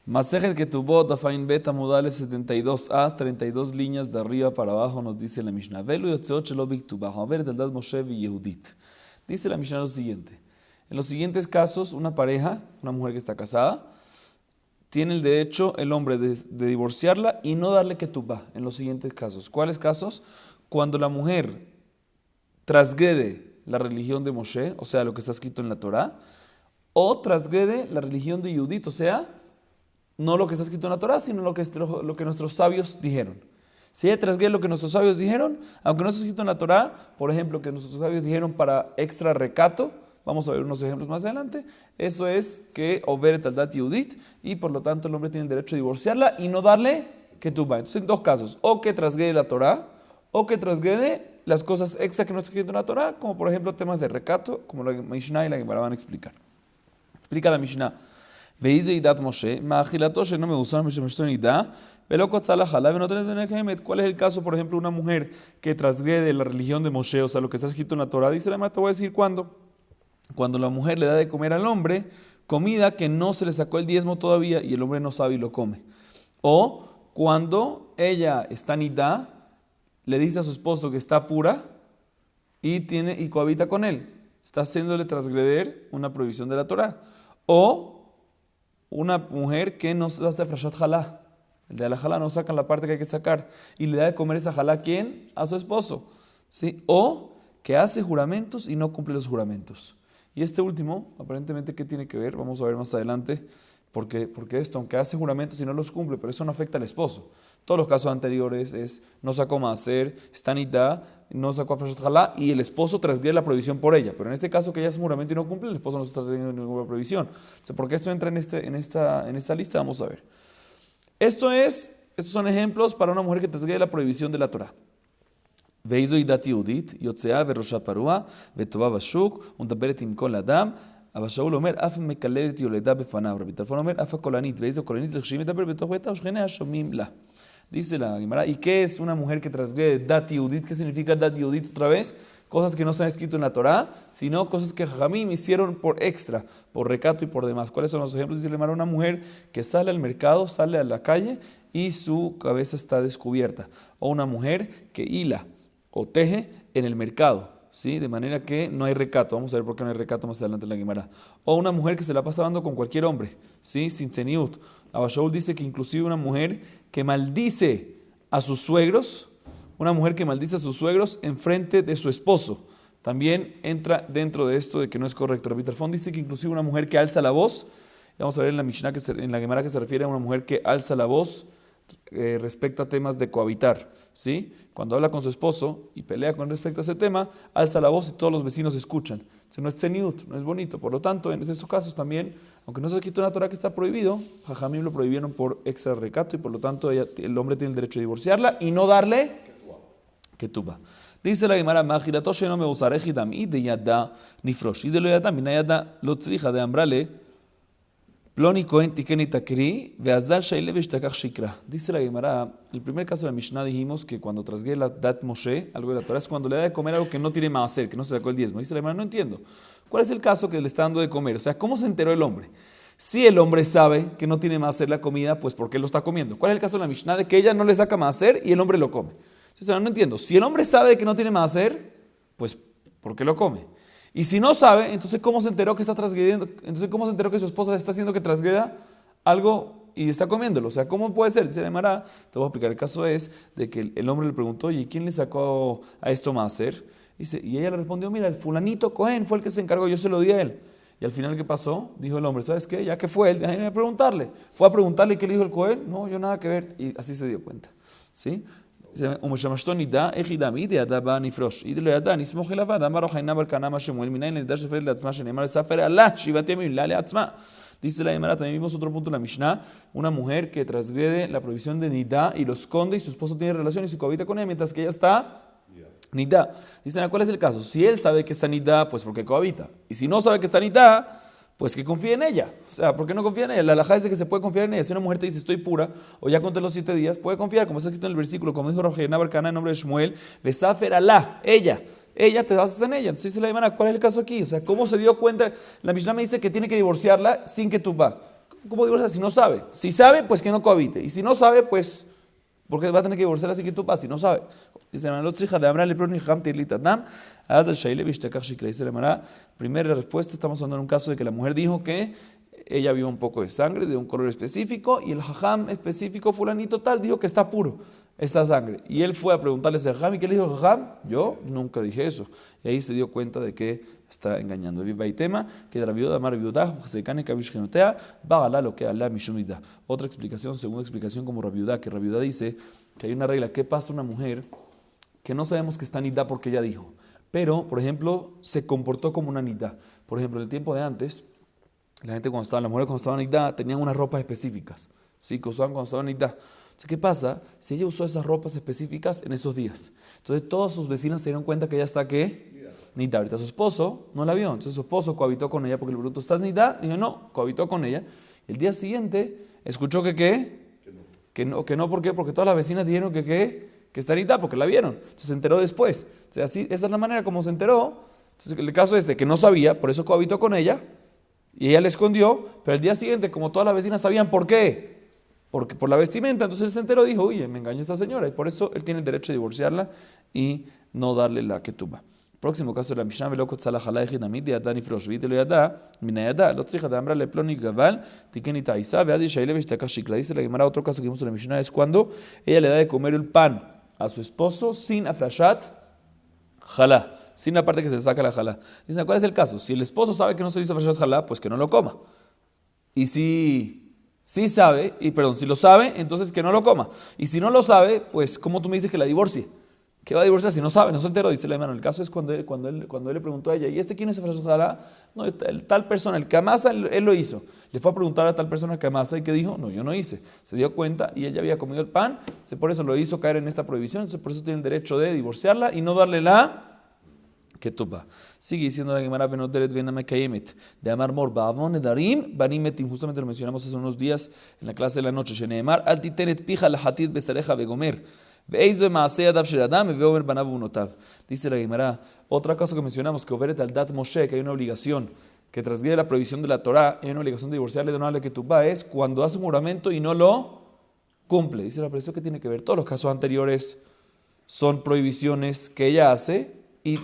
Masejet Ketubot, Afain Bet, Amudalev 72a, 32 líneas de arriba para abajo, nos dice la Mishnah. Velu Yotzeot Shelo Biktubah, a ver, Daldad Moshe y Yehudit. Dice la Mishnah lo siguiente. En los siguientes casos, una pareja, una mujer que está casada, tiene el derecho el hombre de divorciarla y no darle Ketubah. En los siguientes casos. ¿Cuáles casos? Cuando la mujer transgrede la religión de Moshe, o sea, lo que está escrito en la Torá, o transgrede la religión de Yehudit, o sea, no lo que está escrito en la Torá, sino lo que nuestros sabios dijeron. Si ella transgrede lo que nuestros sabios dijeron, aunque no está escrito en la Torá, por ejemplo, que nuestros sabios dijeron para extra recato, vamos a ver unos ejemplos más adelante, eso es que Overet Aldat Yehudit, y por lo tanto el hombre tiene el derecho a divorciarla y no darle Ketubah. Entonces, en dos casos, o que transgrede la Torá, o que transgrede las cosas extra que no está escrito en la Torá, como por ejemplo temas de recato, como la Mishnah y la Gemara van a explicar. Explica la Mishnah. Veizo Idat Moshe, Ma'achilato no me usaron Mishemeshton Ida, Velokotzalah Halab, no tenés Benehemet. ¿Cuál es el caso, por ejemplo, una mujer que transgrede la religión de Moshe, o sea, lo que está escrito en la Torá? Dice la Gemara, te voy a decir cuándo. Cuando la mujer le da de comer al hombre comida que no se le sacó el diezmo todavía y el hombre no sabe y lo come. O cuando ella está nidá, le dice a su esposo que está pura y cohabita con él. Está haciéndole transgreder una prohibición de la Torá. O una mujer que no se hace frashat jalá. El de la jalá no sacan la parte que hay que sacar. Y le da de comer esa jalá ¿a quién? A su esposo. ¿Sí? O que hace juramentos y no cumple los juramentos. Y este último, aparentemente, ¿qué tiene que ver? Vamos a ver más adelante. Porque esto, aunque hace juramentos y no los cumple, pero eso no afecta al esposo. Todos los casos anteriores es no sacó maaser, está nidá, no sacó frashat jalá y el esposo transgrede la prohibición por ella. Pero en este caso que ella hace juramento y no cumple, el esposo no está teniendo ninguna prohibición. O sea, ¿por qué esto entra en esta lista? Vamos a ver. Estos son ejemplos para una mujer que transgrede la prohibición de la Torá. Veizo idat yehudit, yotzea verosha parua, vetova bashuk, undaberet im kol adam. אבל שאול אומר, אף מקללת יולדה בפניו. רבי טרפון אומר, אף הקולנית, ואיזו קולנית כשהיא מדבר בתוך ביתה, ושכניה שומעים לה. Dice la Gemara, ¿y qué es una mujer que transgrede dat yehudit? ¿Qué significa dat yehudit otra vez? Cosas que no están escritas en la Torá, sino cosas que Jajamim hicieron por extra, por recato y por demás. ¿Cuáles son los ejemplos? Dice la Gemara, una mujer que sale al mercado, sale a la calle y su cabeza está descubierta. O una mujer que hila o teje en el mercado. ¿Sí? De manera que no hay recato. Vamos a ver por qué no hay recato más adelante en la Gemara. O una mujer que se la pasa dando con cualquier hombre, ¿sí? Sin tzeniut. Abba Shaul dice que inclusive una mujer que maldice a sus suegros, en frente de su esposo, también entra dentro de esto de que no es correcto. Rabbi Tarfón dice que inclusive una mujer que alza la voz, vamos a ver en la Mishnah, en la Gemara que se refiere a una mujer que alza la voz respecto a temas de cohabitar, ¿sí? Cuando habla con su esposo y pelea con respecto a ese tema, alza la voz y todos los vecinos escuchan. Eso no es tzeniut, no es bonito. Por lo tanto, en estos casos también, aunque no se ha escrito en la Torá que está prohibido, Jajamim lo prohibieron por extra recato y por lo tanto el hombre tiene el derecho de divorciarla y no darle ketubah. Dice la Gemara, Ma'achilato she'eno me'usareh idam de yada nifrosh, y de lo yada mina yada lo tzricha de ambrale. Ploni Cohen Tikeni Takri, Veazal Shaile Veshtakach Shikra. Dice la Gemara, el primer caso de la Mishnah dijimos que cuando transgrede la Dat Moshe, algo de la Torah, es cuando le da de comer algo que no tiene maaser, que no se sacó el diezmo. Dice la Gemara, no entiendo. ¿Cuál es el caso que le está dando de comer? O sea, ¿cómo se enteró el hombre? Si el hombre sabe que no tiene maaser la comida, pues ¿por qué lo está comiendo? ¿Cuál es el caso de la Mishnah? De que ella no le saca maaser y el hombre lo come. Dice, no entiendo. Si el hombre sabe que no tiene maaser, pues ¿por qué lo come? Y si no sabe, entonces ¿cómo se enteró que está transgrediendo? Entonces ¿cómo se enteró que su esposa le está haciendo que transgreda algo y está comiéndolo? O sea, ¿cómo puede ser? Dice la Gemara, te voy a explicar. El caso es de que el hombre le preguntó, ¿y quién le sacó a esto maaser? Y ella le respondió, mira, el fulanito Cohen fue el que se encargó, yo se lo di a él. Y al final, ¿qué pasó? Dijo el hombre, ¿sabes qué? Ya que fue él, déjame preguntarle. Fue a preguntarle, ¿y qué le dijo el Cohen? No, yo nada que ver. Y así se dio cuenta. ¿Sí? ומשמשתו נידה, איך ידע מי ידע בא נפרוש. ידע לא ידע, נסמוך אליו, אמר לו חיינה בר קנה מה שמואל, מניין נדע שפרת לעצמה, שנאמר לספר עלה, שבעת ימים לה לעצמה. Dice la Gemara, también vimos otro punto en la Mishnah, una mujer que transgrede la prohibición de nidá y lo esconde y su esposo tiene relaciones y cohabita con ella mientras que ella está nidá. Dice, ¿cuál es el caso? Si él sabe que está nidá, pues porque cohabita. Y si no sabe que está nidá, pues que confíe en ella. O sea, ¿por qué no confía en ella? La halajá es de que se puede confiar en ella. Si una mujer te dice estoy pura o ya conté los 7 días, puede confiar, como está escrito en el versículo, como dijo Rogená Barcana en nombre de Shmuel, Besafer Alá, ella te basas en ella. Entonces dice la Gemara, ¿cuál es el caso aquí? O sea, ¿cómo se dio cuenta? La Mishnah me dice que tiene que divorciarla sin ketubah. ¿Cómo divorciar si no sabe? Si sabe, pues que no cohabite. Y si no sabe, pues, porque va a tener que divorciar así que tú pasas, si no sabe. Dice la Gemara, de Amra le proni ham tirlitatam, haz el shaile vishtekach shikra. Dice la Gemara, primera respuesta, estamos hablando en un caso de que la mujer dijo que ella vio un poco de sangre de un color específico y el jajam específico fulanito tal dijo que está puro esta sangre. Y él fue a preguntarle a ese jajam, ¿y qué le dijo el jajam? Yo nunca dije eso. Y ahí se dio cuenta de que está engañando. Viva y tema que de la viuda amar viuda se cane kabishkenotea va a lo que ala mishumida. Otra explicación, segunda explicación como Rabiudá, que Rabiudá dice que hay una regla. ¿Qué pasa a una mujer que no sabemos que está nidá porque ella dijo? Pero, por ejemplo, se comportó como una nidá. Por ejemplo, en el tiempo de antes, la gente cuando estaba, las mujeres cuando estaban nidá tenían unas ropas específicas, ¿sí? Que usaban cuando estaban nidá. Entonces, ¿qué pasa? Si ella usó esas ropas específicas en esos días, entonces todas sus vecinas se dieron cuenta que ella está ¿qué? Nidá. Ahorita su esposo no la vio, entonces su esposo cohabitó con ella porque le preguntó, ¿estás nidá? Dijo, no, cohabitó con ella. El día siguiente escuchó que ¿qué? Que no, ¿por qué? Porque todas las vecinas dijeron que ¿qué? Que está nidá, porque la vieron. Entonces se enteró después. Entonces, así, esa es la manera como se enteró. Entonces el caso es de que no sabía, por eso cohabitó con ella y ella le escondió, pero el día siguiente, como todas las vecinas sabían por qué, porque por la vestimenta, entonces él se enteró y dijo, oye, me engañó esta señora, y por eso él tiene el derecho de divorciarla y no darle la ketubá. Próximo caso de la Mishnah, velokot salah halay chinamid yada nifrosh vite lo yada minayada lo tzricha de amra le ploni gaval tiken itaisa veadi shaile vishtakas shikla. Dice la Gemara, otro caso que vimos en la Mishnah es cuando ella le da de comer el pan a su esposo sin aflashat halá, sin la parte que se saca la jalá. Dicen, ¿cuál es el caso? Si el esposo sabe que no se hizo aflashat jalá, pues que no lo coma. Y si sabe, si lo sabe, entonces que no lo coma. Y si no lo sabe, pues ¿cómo tú me dices que la divorcie? ¿Qué va a divorciar si no sabe? No se enteró, dice la hermano. El caso es cuando él le preguntó a ella, ¿y este quién es aflashat jalá? No, tal persona, el que amasa, él lo hizo. Le fue a preguntar a tal persona que amasa y que dijo, no, yo no hice. Se dio cuenta y ella había comido el pan, por eso lo hizo caer en esta prohibición, entonces por eso tiene el derecho de divorciarla y no darle la ketubá. Sigue diciendo la Gemara, de amar mor ba'avon edarim banimetim. Justamente lo mencionamos hace unos días en la clase de la noche. Sheneemar al titenet pija la hatid besareja begomer veeizo maaseh adav shel adam veomer banav unotav. Dice la Gemara, otra cosa que mencionamos, que oberet al dat Moshe, que hay una obligación que transgrede la prohibición de la Torá, hay una obligación de divorciarle de no darle ketubá, es cuando hace un juramento y no lo cumple. Dice la prohibición que tiene que ver, todos los casos anteriores son prohibiciones que ella hace y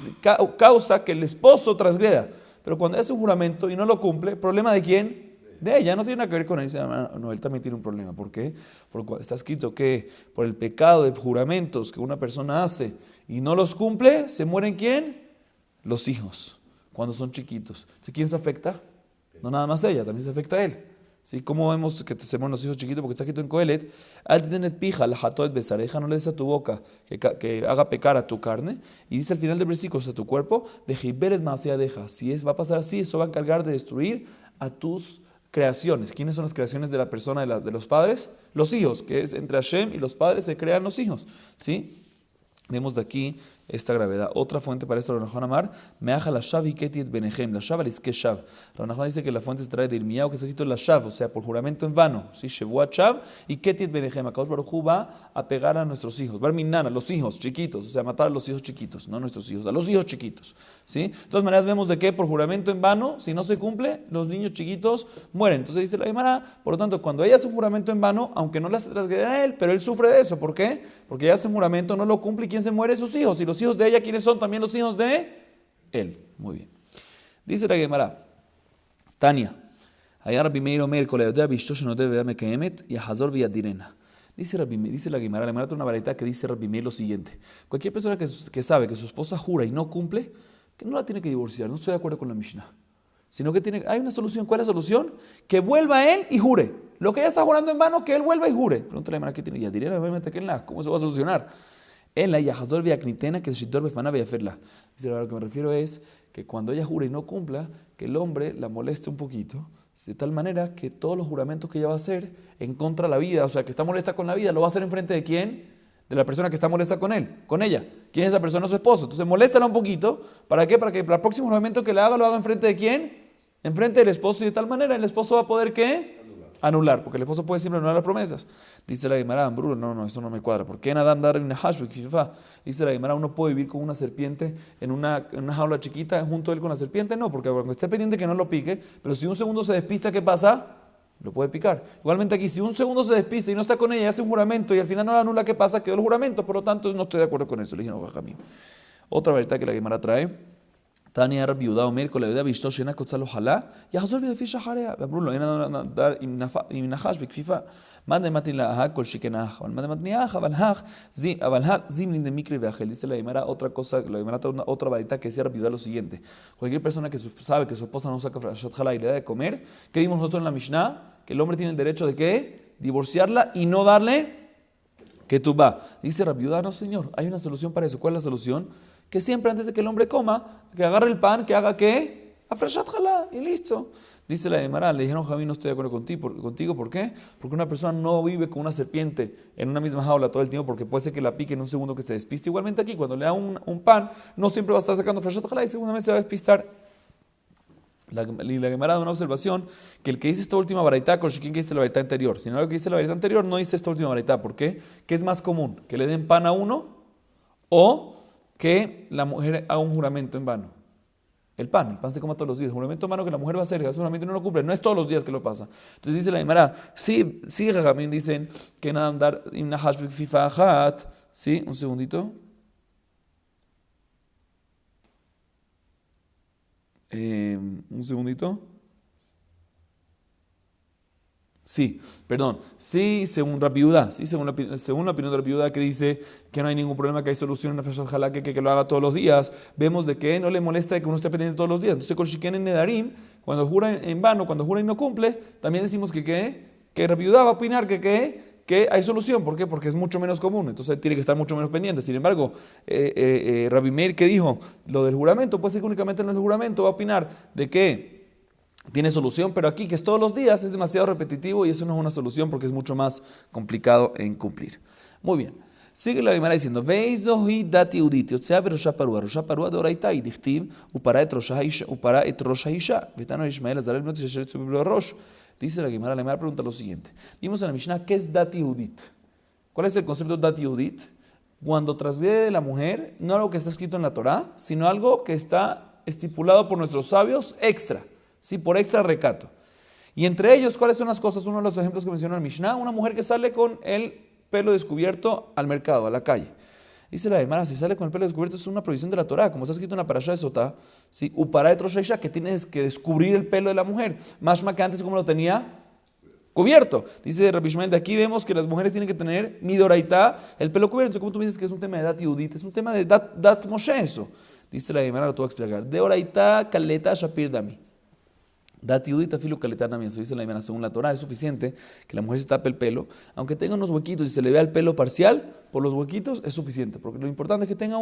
causa que el esposo transgreda. Pero cuando hace un juramento y no lo cumple, ¿problema de quién? De ella, no tiene nada que ver con él. Dice, no, él también tiene un problema. ¿Por qué? Porque está escrito que por el pecado de juramentos que una persona hace y no los cumple, ¿se mueren quién? Los hijos, cuando son chiquitos. ¿Sí? ¿Quién se afecta? No nada más ella, también se afecta a él. ¿Sí? ¿Cómo vemos que se mueren los hijos chiquitos? Porque está escrito en Coelet, al tener pija, la jatoet besareja, no le des a tu boca que haga pecar a tu carne. Y dice al final del versículo, a tu cuerpo, de jiberet masea deja. Si va a pasar así, eso va a encargar de destruir a tus creaciones. ¿Quiénes son las creaciones de la persona, de los padres? Los hijos, que es entre Hashem y los padres se crean los hijos. ¿Sí? Vemos de aquí esta gravedad. Otra fuente para esto, Rabbi Nachman Amar, meaja la shav y ketit benehem, la shav aliske shav. Rabbi Nachman dice que la fuente se trae de Irmiyahu, que está escrito la shav, o sea, por juramento en vano, ¿sí? Shevuat shav y ketit benehem. Akadosh Baruj Hu va a pegar a nuestros hijos, bar minana, los hijos chiquitos, o sea, matar a los hijos chiquitos, no a nuestros hijos, a los hijos chiquitos, ¿sí? De todas maneras vemos de que por juramento en vano, si no se cumple, los niños chiquitos mueren. Entonces dice la Gemara, por lo tanto, cuando ella hace un juramento en vano, aunque no le hace transgredir a él, pero él sufre de eso. ¿Por qué? Porque ella hace un juramento, no lo cumple, y ¿quién se muere? Sus hijos. Y los hijos de ella, ¿quiénes son? También los hijos de él. Muy bien. Dice la Gemara, Tania, היה רבי מאיר אומר, כל היודע באשתו שנודה והיה מקיימת, יחזור וידירנה. Dice la Gemara trae una vareta que dice Rabbi Meir lo siguiente: cualquier persona que sabe que su esposa jura y no cumple, que no la tiene que divorciar. No estoy de acuerdo con la Mishnah, sino que hay una solución. ¿Cuál es la solución? Que vuelva él y jure. Lo que ella está jurando en vano, que él vuelva y jure. Pregúntale a la Gemara, ¿qué tiene? Yadirena, obviamente, ¿cómo se va a solucionar? En la Yahazor Viaknitena, que Shitor Befana Viaferla. Dice, a lo que me refiero es que cuando ella jure y no cumpla, que el hombre la moleste un poquito, de tal manera que todos los juramentos que ella va a hacer en contra de la vida, o sea, que está molesta con la vida, lo va a hacer en frente de quién? De la persona que está molesta con él, con ella. ¿Quién es esa persona? Su esposo. Entonces, moléstala un poquito. ¿Para qué? Para que el próximo juramento que le haga, lo haga en frente de quién? En frente del esposo, y de tal manera el esposo va a poder, ¿qué? Anular, porque el esposo puede siempre anular las promesas. Dice la Gemara, Bruno, no, eso no me cuadra. ¿Por qué Nadam dar una hashbek? Dice la Gemara, uno puede vivir con una serpiente en una jaula chiquita junto a él con la serpiente. No, porque aunque esté pendiente que no lo pique, pero si un segundo se despista, ¿qué pasa? lo puede picar. Igualmente aquí, si un segundo se despista y no está con ella, hace un juramento y al final no la anula, ¿qué pasa? Quedó el juramento, por lo tanto no estoy de acuerdo con eso. Le dije, no, Jajamim. Otra verdad que la Gemara trae. Tania Rabbi Yehuda Omer con la vida visto shena kotzalo jalá yahzor vidafi shacharea ואמרו לו אין לנו dar עם נחש בכפיפה מה דמתני לה כל שכן אח אבל מה דמתני אח אבל זימלין דמיקרי ואחל. Dice la Gemara otra cosa, la Gemara otra varita que decía Rabbi Yehuda lo siguiente: cualquier persona que sabe que su esposa no saca frashat jalá y le da de comer, ¿qué dimos nosotros en la Mishnah? Que el hombre tiene el derecho de ¿qué? Divorciarla y no darle que tú va. Dice Rabbi Yehuda, no señor, hay una solución para eso. ¿Cuál es la solución? Que siempre antes de que el hombre coma, que agarre el pan, que haga ¿qué? Afreshat jalá y listo. Dice la Gemara, le dijeron, Javi, no estoy de acuerdo contigo. ¿Por qué? Porque una persona no vive con una serpiente en una misma jaula todo el tiempo, porque puede ser que la pique en un segundo que se despiste. Igualmente aquí, cuando le da un pan, no siempre va a estar sacando afreshat jalá y segundamente se va a despistar. La Gemara da una observación, que el que dice esta última baraitá, con Shikin que dice la baraitá anterior. Sin embargo, el que dice la baraitá anterior no dice esta última baraitá. ¿Por qué? ¿Qué es más común? ¿Que le den pan a uno o que la mujer haga un juramento en vano? El pan se come todos los días. El juramento en vano que la mujer va a hacer, es un juramento y no lo cumple. No es todos los días que lo pasa. Entonces dice la Gemara, sí, Jajamín dicen que nada andar imnahash b'kfifa achat. Sí, un segundito. Un segundito. Sí, perdón. Sí, según Rabbi Yehuda, sí, según la opinión de Rabbi Yehuda, que dice que no hay ningún problema, que hay solución en la frashat jalá, que lo haga todos los días. Vemos de que no le molesta de que uno esté pendiente todos los días. Entonces, con Shiken en Nedarim, cuando jura en vano, cuando jura y no cumple, también decimos que Rabbi Yehuda va a opinar que hay solución. ¿Por qué? Porque es mucho menos común. Entonces, tiene que estar mucho menos pendiente. Sin embargo, Rabbi Meir, que dijo lo del juramento, puede ser que únicamente en el juramento va a opinar de que tiene solución, pero aquí que es todos los días es demasiado repetitivo y eso no es una solución porque es mucho más complicado en cumplir. Muy bien. Sigue la Gemara diciendo: Veizohi dati uditi, otzea berosha parua de oraita y dichtiv upara et rosha isha, vetano Ishmael azarel bnot sheshet subiblo rosh. Dice la Gemara pregunta lo siguiente. Vimos en la Mishnah ¿qué es dati udit? ¿Cuál es el concepto de dati udit? Cuando trasgrede la mujer no algo que está escrito en la Torá, sino algo que está estipulado por nuestros sabios extra. Sí, por extra recato. Y entre ellos, ¿cuáles son las cosas? Uno de los ejemplos que menciona el Mishnah, una mujer que sale con el pelo descubierto al mercado, a la calle. Dice la Gemara, si sale con el pelo descubierto es una prohibición de la Torá, como está escrito en la parashá de Sotá, ¿sí? Upara et rosh haisha, que tienes que descubrir el pelo de la mujer. Mashma que antes como lo tenía cubierto. Dice Rabbi Ishmael, de aquí vemos que las mujeres tienen que tener midoraitá, el pelo cubierto. Entonces, ¿cómo tú me dices que es un tema de dat yudit? Es un tema de dat Moshe eso. Dice la Gemara, lo tengo que explicar. De oraitá kaleta shapir dami. Dati udita filu kaletana, eso dice la Gemara, según la Torah es suficiente que la mujer se tape el pelo, aunque tenga unos huequitos y se le vea el pelo parcial, por los huequitos es suficiente, porque lo importante es que tenga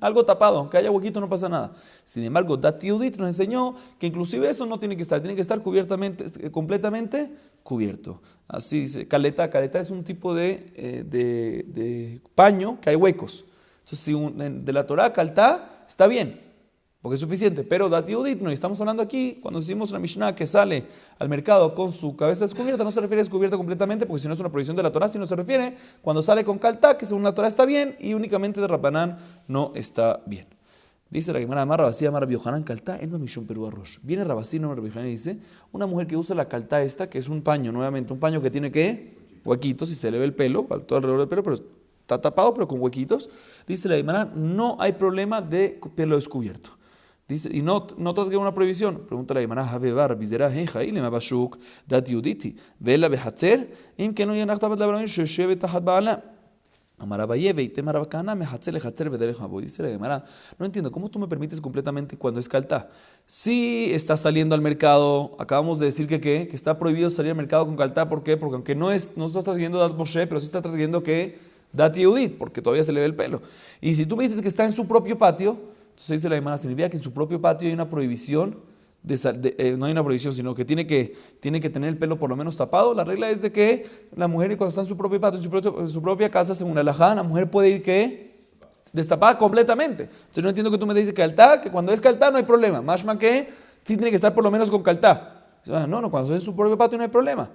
algo tapado, aunque haya huequito no pasa nada. Sin embargo, Dati udit nos enseñó que inclusive eso no tiene que estar completamente cubierto. Así dice, caleta es un tipo de paño que hay huecos. Entonces, si de la Torah caltá está bien, porque es suficiente, pero dati udit, no, estamos hablando aquí, cuando decimos la Mishnah que sale al mercado con su cabeza descubierta, no se refiere a descubierta completamente, porque si no es una prohibición de la Torah, sino se refiere cuando sale con caltá, que según la Torah está bien, y únicamente de Rabanán no está bien. Dice la Gemara, Amar Rabasí, Amar Rabbi Yohanan, caltá, en Mishum Perú Arrosh. Viene Rabasí, no Rabbi Yohanan, y dice, una mujer que usa la caltá esta, que es un paño, nuevamente, un paño que tiene que huequitos, y se le ve el pelo, todo alrededor del pelo, pero está tapado, pero con huequitos. Dice la Gemara, no hay problema de pelo descubierto. Dice, y no trasgrede una prohibición. Pregunta la Gemara, Habebar, Bizera, Heja, Ilema Bashuk, Dati Uditi, Vela Behatzer, Im que no yanachtabat la Brahmin, Shesheve Tahat Baala. Amara Bayeve, y Temara Bacana, Mehatzer, Lehatzer, Vedere Jabo. Dice la Gemara, no entiendo, ¿cómo tú me permites completamente cuando es caltá? Si está saliendo al mercado, acabamos de decir que está prohibido salir al mercado con caltá, ¿por qué? Porque aunque no estás trasgrediendo Dat Moshe, pero sí está trasgrediendo que Dati Udit, porque todavía se le ve el pelo. Y si tú me dices que está en su propio patio, entonces dice la Gemara, significa que en su propio patio hay una prohibición, no hay una prohibición, sino que tiene que tener el pelo por lo menos tapado. La regla es de que la mujer cuando está en su propio patio, en su propia casa, según la halajá, la mujer puede ir destapada completamente. Entonces no entiendo que tú me dices que cuando es caltá no hay problema. Mashma que sí tiene que estar por lo menos con caltá. No, cuando es en su propio patio no hay problema.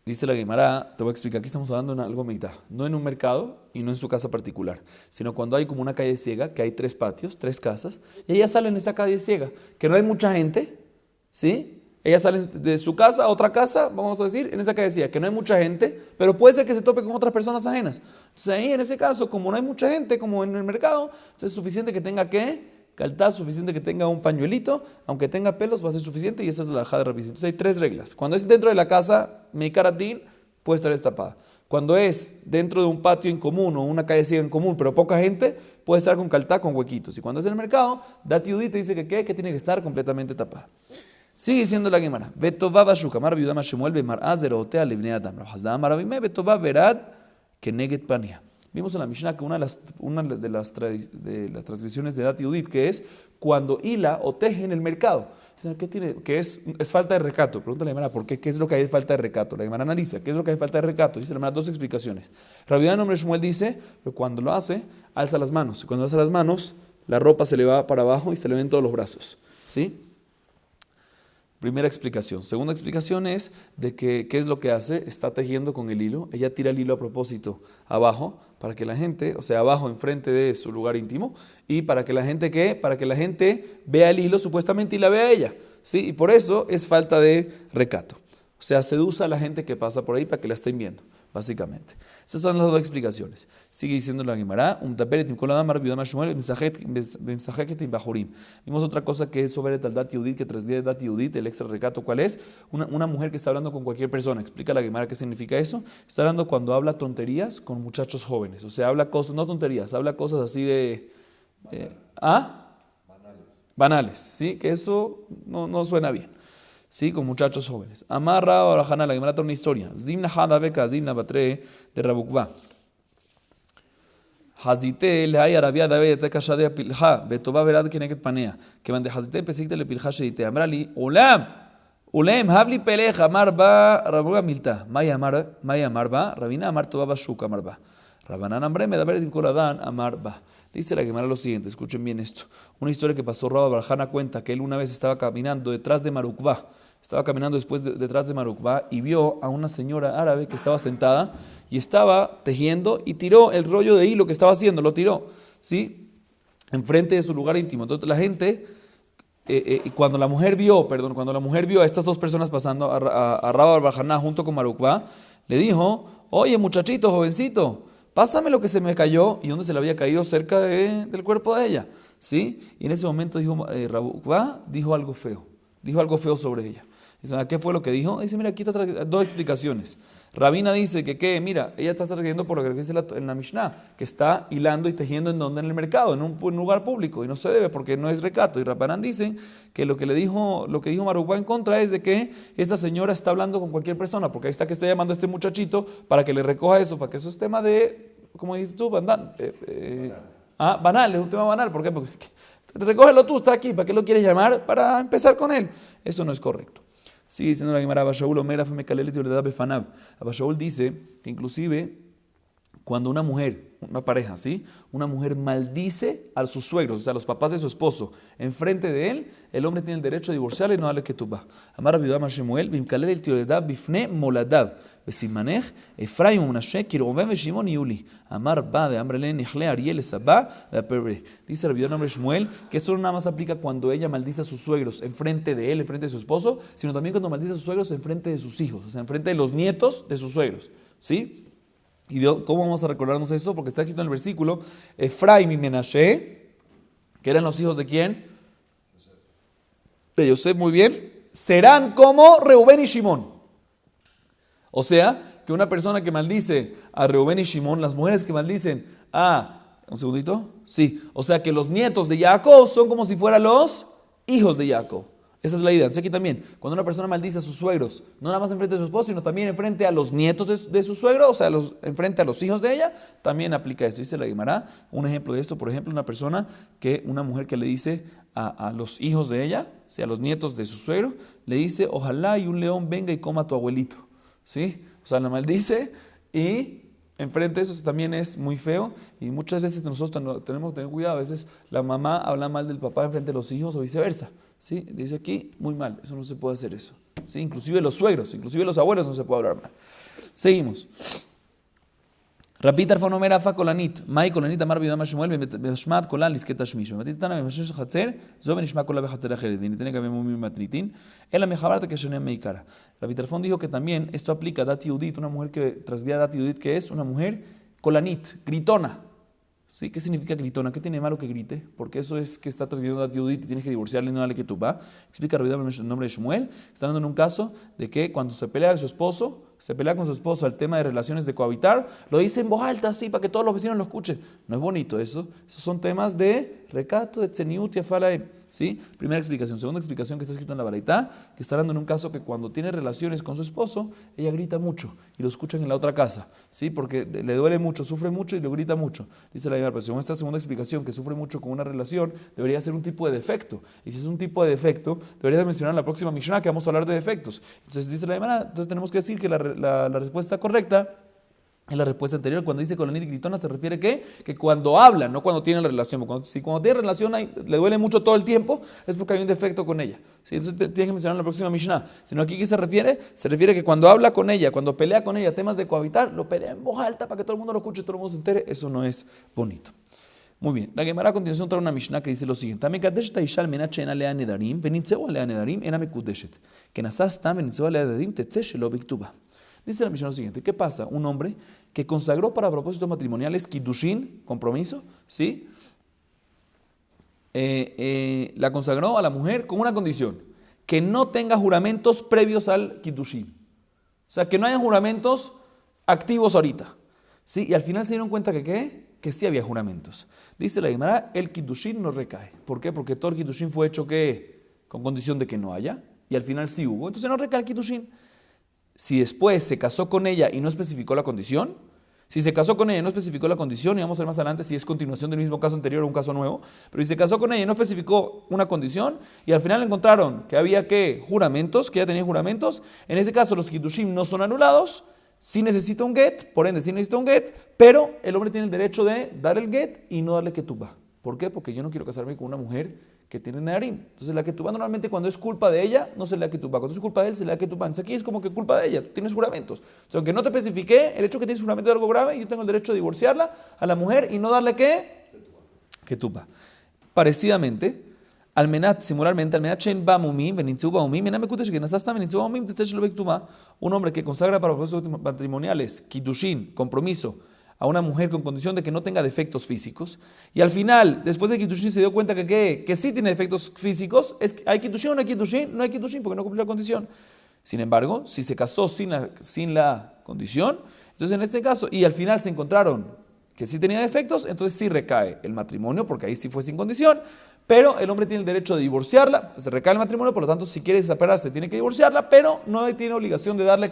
Dice la Gemara, te voy a explicar, aquí estamos hablando en algo mitad, no en un mercado y no en su casa particular, sino cuando hay como una calle ciega, que hay 3 patios, 3 casas, y ella sale en esa calle ciega, que no hay mucha gente, ¿sí? Ella sale de su casa a otra casa, vamos a decir, en esa que decía que no hay mucha gente, pero puede ser que se tope con otras personas ajenas. Entonces ahí en ese caso, como no hay mucha gente, como en el mercado, entonces es suficiente que tenga caltá, suficiente que tenga un pañuelito, aunque tenga pelos va a ser suficiente y esa es la alajá de Rabbi Yisrael. Entonces hay tres reglas. Cuando es dentro de la casa, meikaratin, puede estar destapada. Cuando es dentro de un patio en común o una calle ciega en común, pero poca gente, puede estar con caltá, con huequitos. Y cuando es en el mercado, Dati Udit te dice que tiene que estar completamente tapada. Sigue diciendo la Gemara. Betová bashuk, amar viuda mashemuel bemar azerotea lebnei adam. Rahazdá amar abime, betová verad keneget pania. Vimos en la Mishnah que una de las transgresiones de Dati Udit, que es cuando hila o teje en el mercado. ¿Qué tiene? Que es falta de recato. Pregunta la Gemara, ¿por qué? ¿Qué es lo que hay de falta de recato? La Gemara analiza, ¿qué es lo que hay de falta de recato? Dice la Gemara dos explicaciones. Rabbi Yehuda nombre Shmuel dice que cuando lo hace, alza las manos. Y cuando alza las manos, la ropa se le va para abajo y se le ven todos los brazos. ¿Sí? Primera explicación. Segunda explicación es de que, ¿qué es lo que hace? Está tejiendo con el hilo. Ella tira el hilo a propósito abajo para que la gente, o sea, abajo enfrente de su lugar íntimo, y para que la gente, ¿qué? Para que la gente vea el hilo supuestamente y la vea a ella. ¿Sí? Y por eso es falta de recato. O sea, seduce a la gente que pasa por ahí para que la estén viendo, básicamente. Esas son las dos explicaciones. Sigue diciendo la Gemara, vimos otra cosa que es sobre el Dati Udit, que transgrede Dati Udit, el extra recato. ¿Cuál es? Una mujer que está hablando con cualquier persona. Explica la Gemara qué significa eso. Está hablando cuando habla tonterías con muchachos jóvenes. O sea, habla cosas, no tonterías, habla cosas así de... Banales, ¿sí? Que eso no suena bien. Sí, con muchachos jóvenes. Amarra o Rajana, la Gemara trae una historia. Zimna Hada Beka Zimna Batre de Rabukba. Hazite le hay arabia David de Kashade Pilha, Betoba Verad Keneget Panea. Que van de Hazite Pesikte le Pilha Sheite. Amrali, Ulem, Habli Peleja, Marba, Rabuga Milta. Maya Marba, Rabina Amar Toba Bashuka Marba. Rabanan Ambre, Medaber Dimkoladan Amarba. Dice la Gemara lo siguiente, escuchen bien esto. Una historia que pasó Rabba Barjana cuenta que él una vez estaba caminando detrás de Marukba. Estaba caminando detrás de Marukba y vio a una señora árabe que estaba sentada y estaba tejiendo y tiró el rollo de hilo que estaba haciendo, lo tiró, ¿sí? Enfrente de su lugar íntimo. Entonces la gente, cuando la mujer vio a estas dos personas pasando, a Rabba Barjana junto con Marukba, le dijo, oye muchachito, jovencito, pásame lo que se me cayó y dónde se le había caído cerca del cuerpo de ella, ¿sí? Y en ese momento dijo Rabukba, dijo algo feo sobre ella. Dice, ¿qué fue lo que dijo? Dice, mira, aquí están dos explicaciones. Rabina dice mira, ella está trayendo por lo que dice en la Mishnah, que está hilando y tejiendo en el mercado, en un lugar público, y no se debe porque no es recato. Y Rabbanán dicen que lo que dijo Marukba en contra es de que esta señora está hablando con cualquier persona, porque ahí está que está llamando a este muchachito para que le recoja eso, para que eso es tema de, como dices tú, banal, es un tema banal. ¿Por qué? Porque recógelo tú, está aquí, ¿para qué lo quieres llamar? Para empezar con él. Eso no es correcto. Sigue diciendo la Gemara, Abba Shaul Omer Afme Kalelet Yoledad Befanab. Abba Shaul dice que inclusive cuando una mujer, una pareja, ¿sí? Una mujer maldice a sus suegros, o sea, a los papás de su esposo, enfrente de él, el hombre tiene el derecho a divorciarle y no darle ketubá. Amar Rabbi Yehuda Shemuel, Bimkalelet Yoledad Bifne Moladav, Besimanech, Efraim Menashe, Kirovem Shimon y Uli. Amar Ba de Amrele Nechle Ariel Sabá, dice Rabbi Yehuda Shemuel que esto no nada más aplica cuando ella maldice a sus suegros enfrente de él, enfrente de su esposo, sino también cuando maldice a sus suegros enfrente de sus hijos, o sea, enfrente de los nietos de sus suegros, ¿sí? ¿Y cómo vamos a recordarnos eso? Porque está escrito en el versículo, Efraim y Menashe, que eran los hijos de ¿quién? De Yosef, muy bien. Serán como Reubén y Shimón. O sea, que una persona que maldice a Reubén y Shimón, las mujeres que maldicen ¿un segundito? Sí. O sea, que los nietos de Jacob son como si fueran los hijos de Jacob. Esa es la idea. Entonces aquí también, cuando una persona maldice a sus suegros, no nada más enfrente de su esposo, sino también enfrente a los nietos de su suegro, o sea, enfrente a los hijos de ella, también aplica esto. Dice la Guimara, un ejemplo de esto, por ejemplo, una mujer que le dice a los hijos de ella, o sea, a los nietos de su suegro, le dice, ojalá y un león venga y coma a tu abuelito, ¿sí? O sea, la maldice y enfrente de eso también es muy feo y muchas veces nosotros tenemos que tener cuidado. A veces la mamá habla mal del papá enfrente de los hijos o viceversa. ¿Sí? Dice aquí, muy mal, eso no se puede hacer eso. ¿Sí? Inclusive los suegros, inclusive los abuelos no se puede hablar mal. Seguimos. Rabbi Tarfon Omer Afa Kolanit, Mai Kolanit Amar Bidam Shmuel Beshmat Kolan Lisket Tashmish. Matitana Bemeshesh Hatzer, Zo Benishma Kola Behatzer Ajered, Vinitene Kabemumi Matritin, El Amejabarta que Shenem Meikara. Rabbi Tarfon dijo que también esto aplica a Dati Udit, una mujer que trasgreda Dati Udit, que es una mujer Kolanit, gritona. ¿Sí? ¿Qué significa gritona? ¿Qué tiene de malo que grite? Porque eso es que está transgrediendo Dati Udit y tienes que divorciarle y no darle que tú va. Explica Rabbi Tarfon el nombre de Shmuel. Está dando en un caso de que cuando se pelea con su esposo al tema de relaciones de cohabitar, lo dice en voz alta así para que todos los vecinos lo escuchen. No es bonito eso. Esos son temas de recato, de tzeniut y afalae. ¿Sí? Primera explicación. Segunda explicación que está escrito en la Baraitá, que está dando en un caso que cuando tiene relaciones con su esposo, ella grita mucho y lo escuchan en la otra casa. ¿Sí? Porque le duele mucho, sufre mucho y lo grita mucho. Dice la Gemara, pero según esta segunda explicación, que sufre mucho con una relación, debería ser un tipo de defecto. Y si es un tipo de defecto, debería mencionar en la próxima Mishnah que vamos a hablar de defectos. Entonces dice la Gemara, entonces tenemos que decir que la respuesta correcta en la respuesta anterior, cuando dice Kolanit y gritona, se refiere que cuando habla, no cuando tiene la relación. Si cuando tiene relación le duele mucho todo el tiempo, es porque hay un defecto con ella. ¿Sí? Entonces tienes que mencionar en la próxima Mishnah. Sino aquí, ¿qué se refiere? Se refiere que cuando habla con ella, cuando pelea con ella, temas de cohabitar, lo pelea en voz alta para que todo el mundo lo escuche, todo el mundo se entere. Eso no es bonito. Muy bien. La Gemara a continuación trae una Mishnah que dice lo siguiente: Dice la Mishnah lo siguiente: ¿qué pasa? Un hombre que consagró para propósitos matrimoniales kiddushin, compromiso, ¿sí? La consagró a la mujer con una condición: que no tenga juramentos previos al kiddushin. O sea, que no haya juramentos activos ahorita, ¿sí? Y al final se dieron cuenta que sí había juramentos. Dice la Gemara, el kiddushin no recae. ¿Por qué? Porque todo el kiddushin fue hecho con condición de que no haya, y al final sí hubo. Entonces no recae el kiddushin. Si después se casó con ella y no especificó la condición, si se casó con ella y no especificó la condición, y vamos a ver más adelante si es continuación del mismo caso anterior o un caso nuevo, pero si se casó con ella y no especificó una condición, y al final encontraron que había juramentos, que ella tenía juramentos, en ese caso los kiddushim no son anulados, sí necesita un get, por ende sí necesita un get, pero el hombre tiene el derecho de dar el get y no darle ketubá. ¿Por qué? Porque yo no quiero casarme con una mujer que tiene nedarim. Entonces la ketubá normalmente cuando es culpa de ella, no se le da ketubá. Cuando es culpa de él, se le da ketubá. Entonces aquí es como que culpa de ella, tú tienes juramentos. Entonces aunque no te especifiqué, el hecho que tienes juramento es algo grave, yo tengo el derecho de divorciarla a la mujer y no darle ketubá. Parecidamente, un hombre que consagra para propósitos matrimoniales, kiddushin, compromiso, a una mujer con condición de que no tenga defectos físicos, y al final, después de kiddushin, se dio cuenta que sí tiene defectos físicos, ¿hay kiddushin o no hay kiddushin? No hay kiddushin porque no cumplió la condición. Sin embargo, si se casó sin la condición, entonces en este caso, y al final se encontraron que sí tenía defectos, entonces sí recae el matrimonio, porque ahí sí fue sin condición, pero el hombre tiene el derecho de divorciarla, se recae el matrimonio, por lo tanto, si quiere separarse, tiene que divorciarla, pero no tiene obligación de darle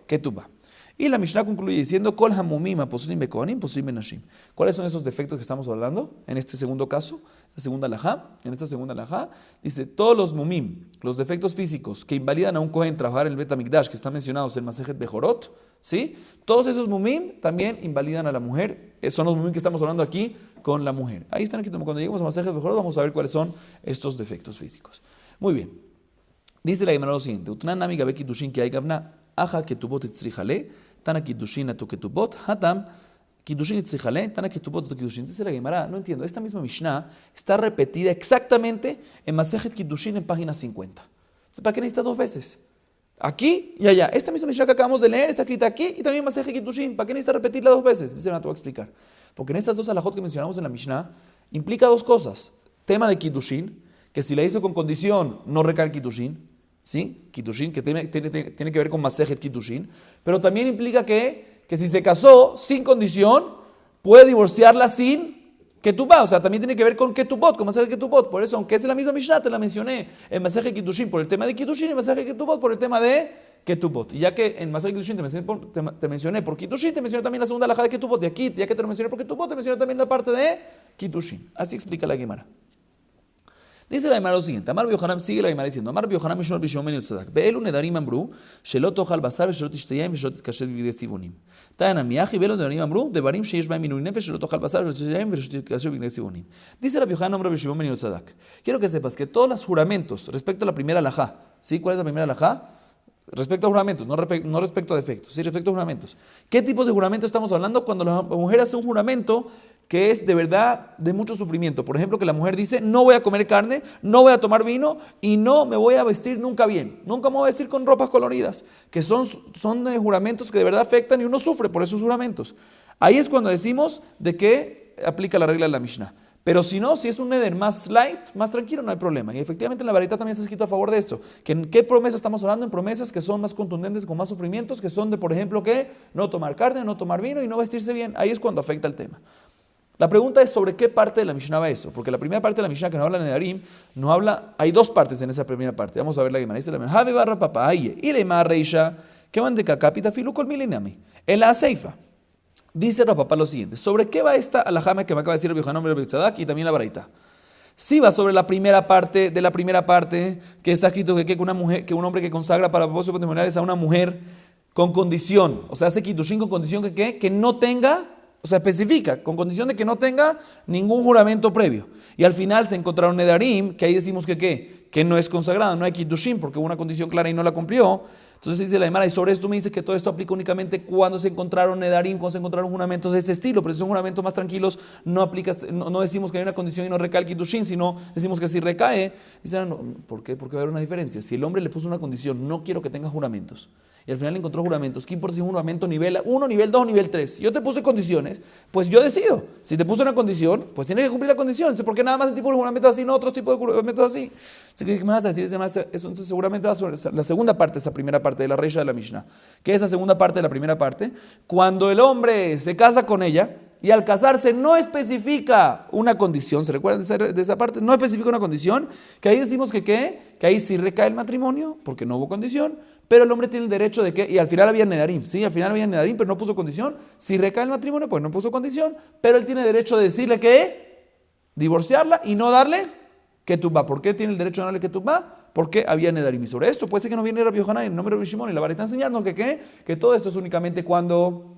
ketubá. Y la Mishnah concluye diciendo, Kol hamumim aposlim bekohanim, poslim benashim. ¿Cuáles son esos defectos que estamos hablando en este segundo caso? La segunda alajá. En esta segunda alajá dice, todos los mumim, los defectos físicos que invalidan a un kohen trabajar en el Bet HaMikdash, que están mencionados en Masejet Bejorot, ¿sí? Todos esos mumim también invalidan a la mujer. Son los mumim que estamos hablando aquí con la mujer. Ahí están aquí, cuando lleguemos a Masejet Bejorot vamos a ver cuáles son estos defectos físicos. Muy bien. Dice la Gemara lo siguiente, Utnan nami gabe kiddushin ki hay gavna, aja ketubot etzrichale, tana kiddushin atu ketubot, hatam kiddushin etzrichale, tana ketubot atu kiddushin. Dice la Gemara, no entiendo, esta misma Mishnah está repetida exactamente en Masejet Kiddushin en página 50. Entonces, ¿para qué necesitas dos veces? Aquí y allá. Esta misma Mishnah que acabamos de leer está escrita aquí y también en Masejet Kiddushin. ¿Para qué necesitas repetirla dos veces? Dice, te voy a explicar. Porque en estas dos alajot que mencionamos en la Mishnah, implica dos cosas. Tema de Kiddushin, que si la hizo con condición, no recae el Kiddushin. ¿Sí? Kiddushin, que tiene que ver con Masejet Kiddushin, pero también implica que si se casó sin condición, puede divorciarla sin ketubá, o sea, también tiene que ver con ketubot, con Masejet Ketubot. Por eso, aunque es la misma Mishnah, te la mencioné en Masejet Kiddushin por el tema de Kiddushin y en Masejet Ketubot por el tema de Ketubot. Y ya que en Masejet Kiddushin te mencioné por Kiddushin, te mencioné también la segunda alajá de Ketubot, y aquí, ya que te lo mencioné por Ketubot, te mencioné también la parte de Kiddushin. Así explica la Gemara. Dice la Gemara lo siguiente, Amar Yohanan, sigue la Gemara diciendo, Amar Yohanan Mishmor Bishimon ben Yotzadok, Be'elu nedarim amru, shelo tochal basar ושלא תשתיים ושלא תתקשט בבגדי צבעונים. תנא מיחי ואלו נדרים אמרו, דברים שיש בהם מינוי נפש, שלא תאכל בשר ושלא תשתיים ושלא תתקשט בבגדי צבעונים. Dice Rabbi Yohanan, hombre Bishimon ben Yotzadok, quiero que sepas que todos los juramentos respecto a la primera alajá, ¿sí? ¿Cuál es la primera alajá? Respecto a juramentos, no respecto a defectos, sí, respecto a juramentos. ¿Qué tipos de juramento estamos hablando? Cuando la mujer hace un juramento que es de verdad de mucho sufrimiento. Por ejemplo, que la mujer dice, no voy a comer carne, no voy a tomar vino y no me voy a vestir nunca bien. Nunca me voy a vestir con ropas coloridas, que son juramentos que de verdad afectan y uno sufre por esos juramentos. Ahí es cuando decimos de que aplica la regla de la Mishnah. Pero si no, si es un neder más light, más tranquilo, no hay problema. Y efectivamente en la Baraita también se ha escrito a favor de esto. ¿En qué promesas estamos hablando? En promesas que son más contundentes, con más sufrimientos, que son de, por ejemplo, que no tomar carne, no tomar vino y no vestirse bien. Ahí es cuando afecta el tema. La pregunta es sobre qué parte de la Mishnah va eso. Porque la primera parte de la Mishnah que no habla de Nedarim, no habla, hay dos partes en esa primera parte. Vamos a ver la Gemara. Dice la Gemara, Have barra papaye, y le reisha, que van de cacapita filu col milinami. En la Seifa. Dice Rav Papa lo siguiente, ¿sobre qué va esta alajama que me acaba de decir el Yohanan Rabbi Tzadak y también la Baraita? Sí va sobre la primera parte, de la primera parte, que está escrito que un hombre que consagra para propósitos patrimoniales a una mujer con condición, o sea, hace kiddushin con condición que no tenga, o sea, especifica, con condición de que no tenga ningún juramento previo. Y al final se encontraron nedarim, que ahí decimos que no es consagrado, no hay kiddushin, porque hubo una condición clara y no la cumplió. Entonces dice la Gemara, y sobre esto me dice que todo esto aplica únicamente cuando se encontraron nedarim, cuando se encontraron juramentos de este estilo, pero si son juramentos más tranquilos, no decimos que hay una condición y no recae el kiddushin, sino decimos que si recae, dicen, no, ¿por qué? Porque va a haber una diferencia. Si el hombre le puso una condición, no quiero que tenga juramentos, y al final le encontró juramentos, ¿qué importa si es un juramento nivel 1, nivel 2 o nivel 3? Si yo te puse condiciones, pues yo decido. Si te puse una condición, pues tienes que cumplir la condición. Entonces, ¿por qué nada más el tipo de juramentos así, no otros tipos de juramentos así? ¿Qué me vas a decir? Eso entonces seguramente va sobre la segunda parte, esa primera parte de la reisha de la Mishnah. ¿Qué es esa segunda parte de la primera parte? Cuando el hombre se casa con ella y al casarse no especifica una condición, ¿se recuerdan de esa parte? No especifica una condición, que ahí decimos que ahí sí recae el matrimonio, porque no hubo condición, pero el hombre tiene el derecho de que, y al final había nedarim, sí, al final había nedarim, pero no puso condición. Si recae el matrimonio, pues no puso condición, pero él tiene derecho de decirle que divorciarla y no darle ketubá. ¿Por qué tiene el derecho de no darle ketubá? Porque había nedarim. Y sobre esto puede ser que no viene Rabbi Yohanan en el nombre de Rabbi Shimon y la Baraita enseñarnos que todo esto es únicamente cuando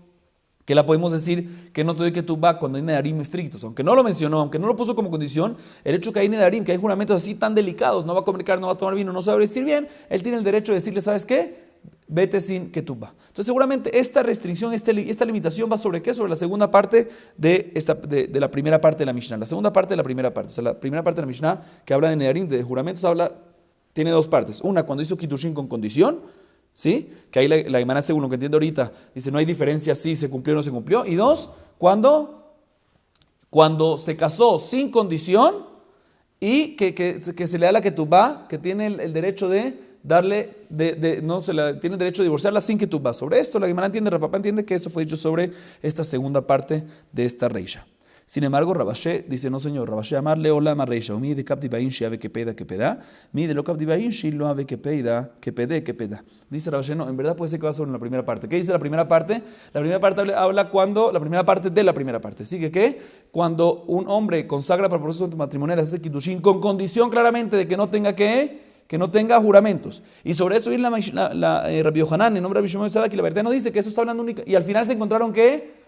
que la podemos decir que no te doy ketubá cuando hay nedarim estrictos, aunque no lo mencionó, aunque no lo puso como condición, el hecho que hay nedarim, que hay juramentos así tan delicados, no va a comer carne, no va a tomar vino, no se va a vestir bien, él tiene el derecho de decirle, ¿sabes qué? Vete sin ketubá. Entonces seguramente esta restricción, esta limitación va sobre qué? Sobre la segunda parte de la primera parte de la Mishnah. La segunda parte de la primera parte, o sea, la primera parte de la Mishnah que habla de nedarim, de juramentos, tiene dos partes. Una, cuando hizo kiddushin con condición, ¿sí? Que ahí la Gemara, según lo que entiendo ahorita, dice no hay diferencia si se cumplió o no se cumplió. Y dos, cuando se casó sin condición y que se le da la ketubá, que tiene el derecho de darle, tiene el derecho de divorciarla sin ketubá. Sobre esto la Gemara entiende, Rav Papa entiende que esto fue dicho sobre esta segunda parte de esta reisha. Sin embargo, Rabashé dice, no señor, Rabashé amarle olam reisha, mi de capdibain shi ave que peda, mi de lo capdibain shi lo ave que peda. Dice Rabashé, no, en verdad puede ser que va sobre la primera parte. ¿Qué dice la primera parte? La primera parte habla cuando, la primera parte de la primera parte. Sigue que cuando un hombre consagra para procesos matrimoniales hace kiddushin con condición claramente de que no tenga juramentos. Y sobre esto viene Rabbi Yohanan, en nombre de Rabbi Shimon Tzadak, y la verdad no dice que eso está hablando única. Y al final se encontraron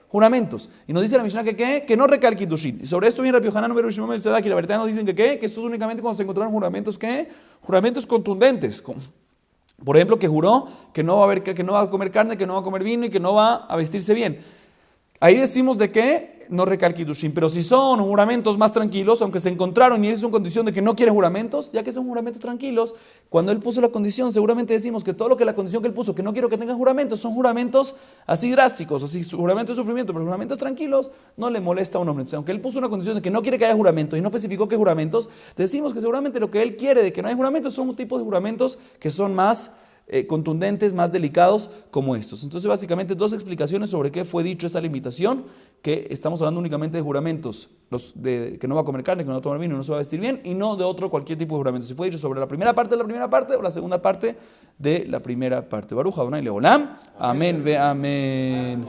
juramentos. Y nos dice la Mishnah que no recae el kiddushin. Y sobre esto viene Rabbi Yohanan, Rabbi Shimon Tzadak, y la verdad nos dicen que esto es únicamente cuando se encontraron juramentos juramentos contundentes. Por ejemplo, que juró que no va a comer carne, que no va a comer vino y que no va a vestirse bien. Ahí decimos de que no recae el kiddushin, pero si son juramentos más tranquilos, aunque se encontraron y es una condición de que no quiere juramentos, ya que son juramentos tranquilos, cuando él puso la condición, seguramente decimos que todo lo que la condición que él puso, que no quiero que tengan juramentos, son juramentos así drásticos, así juramentos de sufrimiento, pero juramentos tranquilos no le molesta a un hombre. Entonces, aunque él puso una condición de que no quiere que haya juramentos y no especificó qué juramentos, decimos que seguramente lo que él quiere de que no haya juramentos son un tipo de juramentos que son más contundentes, más delicados como estos. Entonces básicamente dos explicaciones sobre qué fue dicho esta limitación, que estamos hablando únicamente de juramentos, que no va a comer carne, que no va a tomar vino, no se va a vestir bien, y no de cualquier tipo de juramento. Si fue dicho sobre la primera parte de la primera parte o la segunda parte de la primera parte. Baruch Adonai Leolam. Amén ve amén.